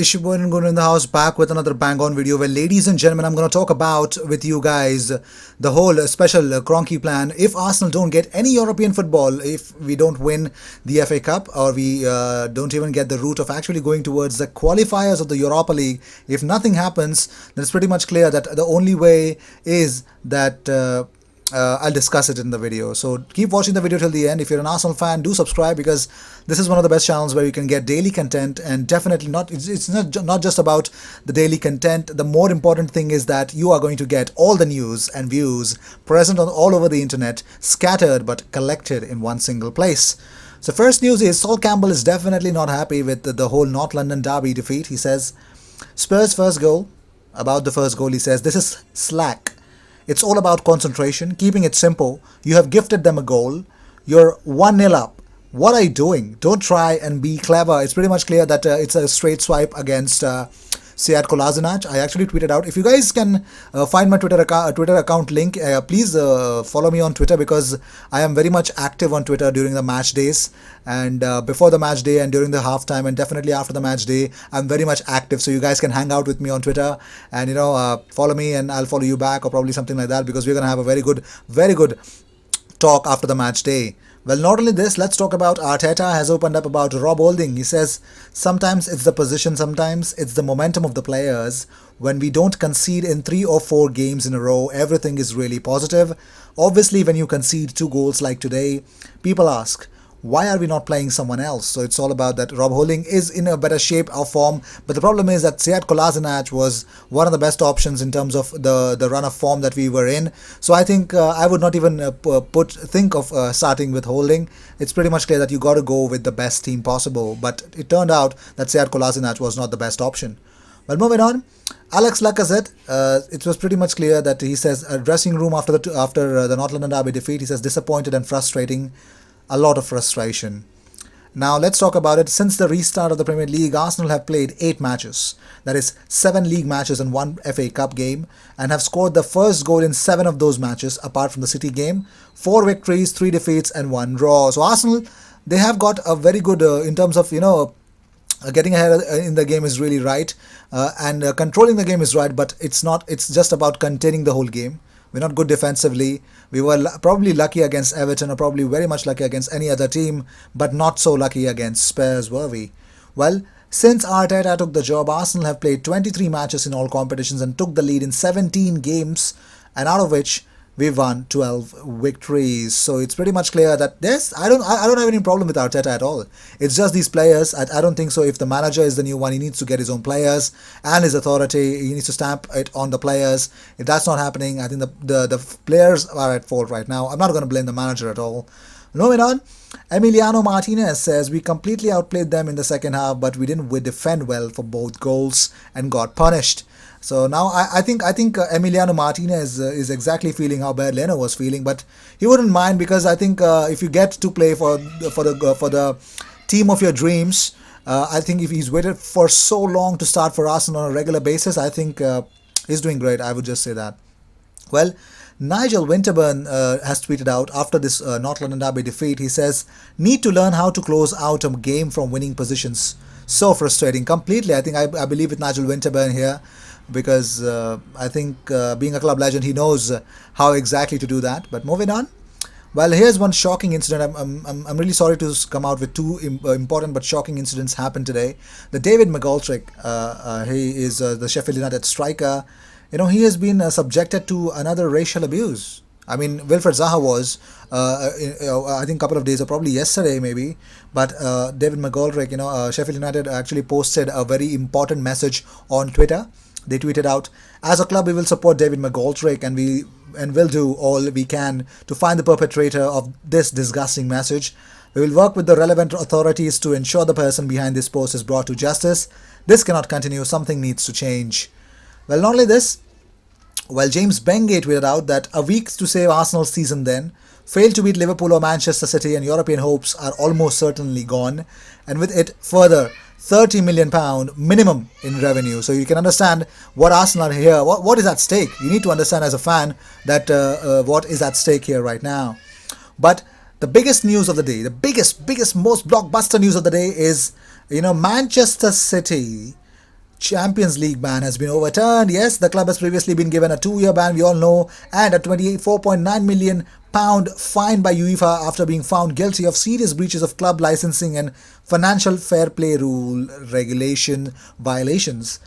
Ishiboy and Gun in the house, back with another bang on video where, ladies and gentlemen, I'm going to talk about with you guys the whole special Cronky plan. If Arsenal don't get any European football, if we don't win the FA Cup, or we don't even get the route of actually going towards the qualifiers of the Europa League, if nothing happens, then it's pretty much clear that the only way is that I'll discuss it in the video. So keep watching the video till the end. If you're an Arsenal fan, do subscribe, because this is one of the best channels where you can get daily content, and definitely it's not just about the daily content. The more important thing is that you are going to get all the news and views present on all over the internet, scattered but collected in one single place. So first news is Sol Campbell is definitely not happy with the whole North London derby defeat. He says Spurs first goal, about the first goal, he says this is slack. It's all about concentration, keeping it simple. You have gifted them a goal. You're 1-0 up. What are you doing? Don't try and be clever. It's pretty much clear that it's a straight swipe against Sead Kolasinac. I actually tweeted out. If you guys can find my Twitter account link, please follow me on Twitter, because I am very much active on Twitter during the match days, and before the match day and during the halftime, and definitely after the match day, I'm very much active. So you guys can hang out with me on Twitter and follow me, and I'll follow you back, or probably something like that, because we're gonna have a very good talk after the match day. Well, not only this, let's talk about Arteta has opened up about Rob Holding. He says, sometimes it's the position, sometimes it's the momentum of the players. When we don't concede in 3 or 4 games in a row, everything is really positive. Obviously, when you concede 2 goals like today, people ask, why are we not playing someone else? So it's all about that. Rob Holding is in a better shape or form, but the problem is that Sead Kolasinac was one of the best options in terms of the run of form that we were in. So I think I would not even think of starting with Holding. It's pretty much clear that you got to go with the best team possible, but it turned out that Sead Kolasinac was not the best option. Well, moving on, Alex Lacazette, it was pretty much clear that he says a dressing room after the North London derby defeat, he says disappointed and frustrating. A lot of frustration. Now let's talk about it. Since the restart of the Premier League, Arsenal have played 8 matches. That is 7 league matches and 1 FA Cup game, and have scored the first goal in 7 of those matches, apart from the City game. 4 victories, 3 defeats and 1 draw. So Arsenal, they have got a very good, in terms of, getting ahead in the game is really right, and controlling the game is right, but it's not. It's just about containing the whole game. We're not good defensively. We were probably lucky against Everton, or probably very much lucky against any other team, but not so lucky against Spurs, were we? Well, since Arteta took the job, Arsenal have played 23 matches in all competitions and took the lead in 17 games, and out of which we've won 12 victories. So it's pretty much clear that I don't have any problem with Arteta at all. It's just these players. I don't think so. If the manager is the new one, he needs to get his own players and his authority. He needs to stamp it on the players. If that's not happening, I think the players are at fault right now. I'm not going to blame the manager at all. Moving on, Emiliano Martinez says we completely outplayed them in the second half, but we didn't defend well for both goals and got punished. So now I think Emiliano Martinez is exactly feeling how bad Leno was feeling, but he wouldn't mind, because I think if you get to play for the team of your dreams, I think if he's waited for so long to start for Arsenal on a regular basis, I think he's doing great. I would just say that. Well, Nigel Winterburn has tweeted out after this North London derby defeat. He says, need to learn how to close out a game from winning positions. So frustrating. Completely. I think I believe with Nigel Winterburn here, because I think being a club legend, he knows how exactly to do that. But moving on. Well, here's one shocking incident. I'm really sorry to come out with 2 important but shocking incidents happened today. The David McGoldrick, he is the Sheffield United striker. He has been subjected to another racial abuse. I mean, Wilfred Zaha was, I think a couple of days, or probably yesterday maybe, but David McGoldrick, Sheffield United actually posted a very important message on Twitter. They tweeted out, as a club, we will support David McGoldrick, and will do all we can to find the perpetrator of this disgusting message. We will work with the relevant authorities to ensure the person behind this post is brought to justice. This cannot continue. Something needs to change. Well, not only this, James Bengay tweeted out that a week to save Arsenal's season then, failed to beat Liverpool or Manchester City, and European hopes are almost certainly gone, and with it further £30 million minimum in revenue. So you can understand what Arsenal are here. What is at stake? You need to understand as a fan that what is at stake here right now. But the biggest news of the day, the biggest, most blockbuster news of the day is, Manchester City Champions League ban has been overturned. Yes, the club has previously been given a 2-year ban, we all know, and a 24.9 million pound fine by UEFA after being found guilty of serious breaches of club licensing and financial fair play rule regulation violations.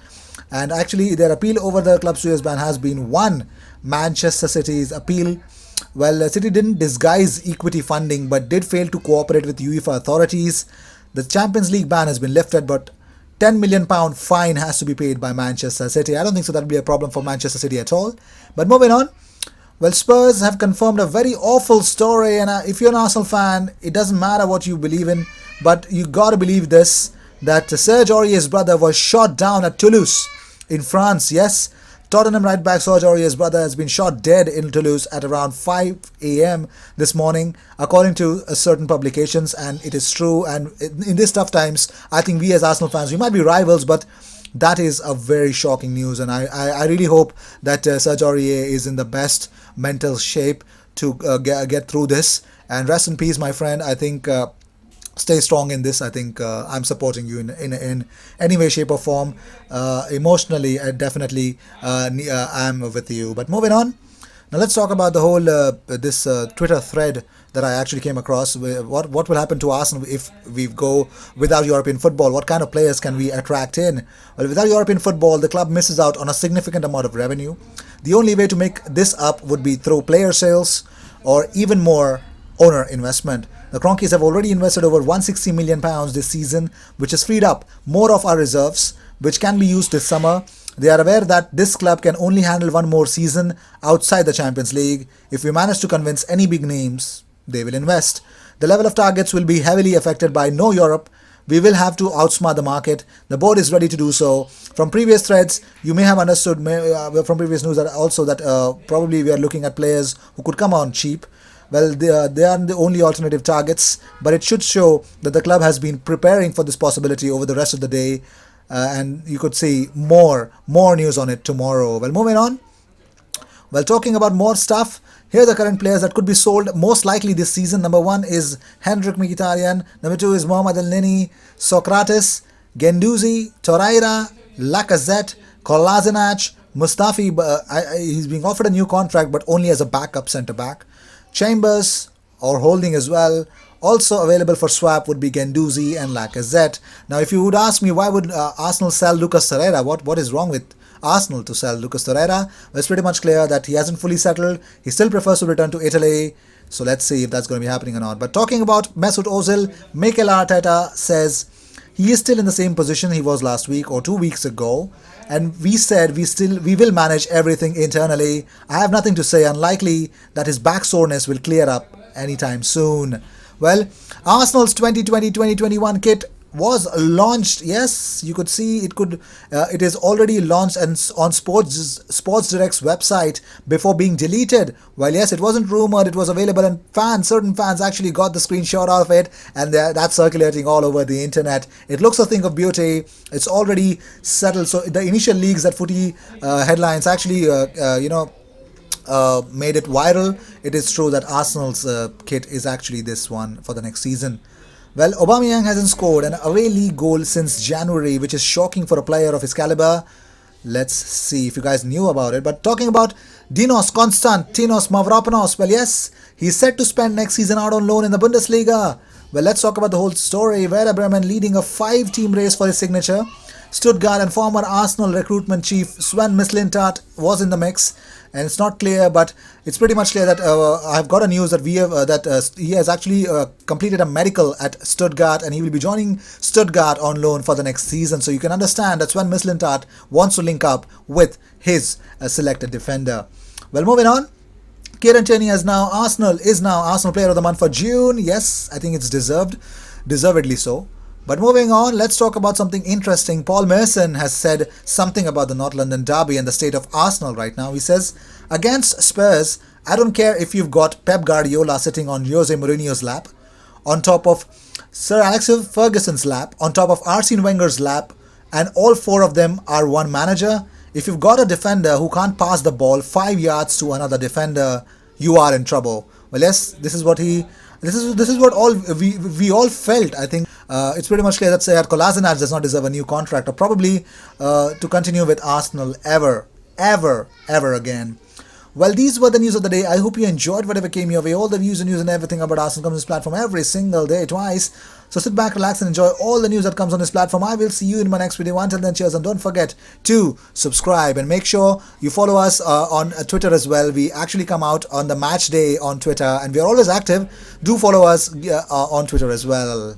And actually, their appeal over the club's 2 years ban has been won. Manchester City's appeal. Well, City didn't disguise equity funding but did fail to cooperate with UEFA authorities. The Champions League ban has been lifted, but £10 million fine has to be paid by Manchester City. I don't think so that will be a problem for Manchester City at all. But moving on, well, Spurs have confirmed a very awful story, and if you're an Arsenal fan, it doesn't matter what you believe in, but you gotta believe this, that Serge Aurier's brother was shot down at Toulouse in France. Yes, Tottenham right back Serge Aurier's brother has been shot dead in Toulouse at around 5 a.m. this morning, according to certain publications, and it is true. And in these tough times, I think we as Arsenal fans, we might be rivals, but that is a very shocking news, and I really hope that Serge Aurier is in the best mental shape to get through this. And rest in peace, my friend. I think stay strong in this. I think I'm supporting you in any way, shape, or form. Emotionally, I definitely am with you. But moving on. Now let's talk about the whole this Twitter thread that I actually came across. What will happen to Arsenal if we go without European football? What kind of players can we attract in? Well, without European football, the club misses out on a significant amount of revenue. The only way to make this up would be through player sales or even more owner investment. The Cronkies have already invested over £160 million this season, which has freed up more of our reserves, which can be used this summer. They are aware that this club can only handle one more season outside the Champions League. If we manage to convince any big names, they will invest. The level of targets will be heavily affected by no Europe. We will have to outsmart the market. The board is ready to do so. From previous threads, you may have understood from previous news that also that probably we are looking at players who could come on cheap. Well, they are the only alternative targets, but it should show that the club has been preparing for this possibility over the rest of the day. And you could see more news on it tomorrow. Well, moving on. Well, talking about more stuff, here are the current players that could be sold most likely this season. Number 1 is Hendrik Mkhitaryan. Number 2 is Mohamed Elneny, Socrates, Guendouzi, Torreira, Lacazette, Kolasinac, Mustafi. He's being offered a new contract, but only as a backup centre-back. Chambers, or holding as well. Also available for swap would be Guendouzi and Lacazette. Now, if you would ask me why would Arsenal sell Lucas Torreira, what is wrong with Arsenal to sell Lucas Torreira? Well, it's pretty much clear that he hasn't fully settled. He still prefers to return to Italy. So let's see if that's going to be happening or not. But talking about Mesut Ozil, Mikel Arteta says he is still in the same position he was last week or 2 weeks ago. And we said we will manage everything internally. I have nothing to say. Unlikely that his back soreness will clear up anytime soon. Well, Arsenal's 2020-2021 kit was launched. Yes, you could see it is already launched and on Sports Direct's website before being deleted. Well, yes, it wasn't rumored, it was available, and certain fans actually got the screenshot of it, and that's circulating all over the internet. It looks a thing of beauty. It's already settled. So the initial leaks that footy headlines actually made it viral. It is true that Arsenal's kit is actually this one for the next season. Well, Aubameyang hasn't scored an away league goal since January, which is shocking for a player of his caliber. Let's see if you guys knew about it. But talking about Dinos Konstantinos Mavropanos, well, yes, he's set to spend next season out on loan in the Bundesliga. Well, let's talk about the whole story. Werder Bremen leading a 5-team race for his signature. Stuttgart and former Arsenal recruitment chief Sven Mislintat was in the mix, and it's not clear, but it's pretty much clear that I've got a news that he has actually completed a medical at Stuttgart, and he will be joining Stuttgart on loan for the next season. So you can understand that Sven Mislintat wants to link up with his selected defender. Well, moving on. Kieran Tierney is now Arsenal Player of the Month for June. Yes, I think it's deservedly so. But moving on, let's talk about something interesting. Paul Merson has said something about the North London derby and the state of Arsenal right now. He says, against Spurs, I don't care if you've got Pep Guardiola sitting on Jose Mourinho's lap, on top of Sir Alex Ferguson's lap, on top of Arsene Wenger's lap, and all 4 of them are one manager. If you've got a defender who can't pass the ball 5 yards to another defender, you are in trouble. Well, yes, this is what all we all felt. I think It's pretty much clear that Sead Kolasinac does not deserve a new contract, or probably to continue with Arsenal ever again. Well, these were the news of the day. I hope you enjoyed whatever came your way. All the views and news and everything about Arsenal comes on this platform every single day, twice. So sit back, relax, and enjoy all the news that comes on this platform. I will see you in my next video. Until then, cheers, and don't forget to subscribe and make sure you follow us on Twitter as well. We actually come out on the match day on Twitter, and we are always active. Do follow us on Twitter as well.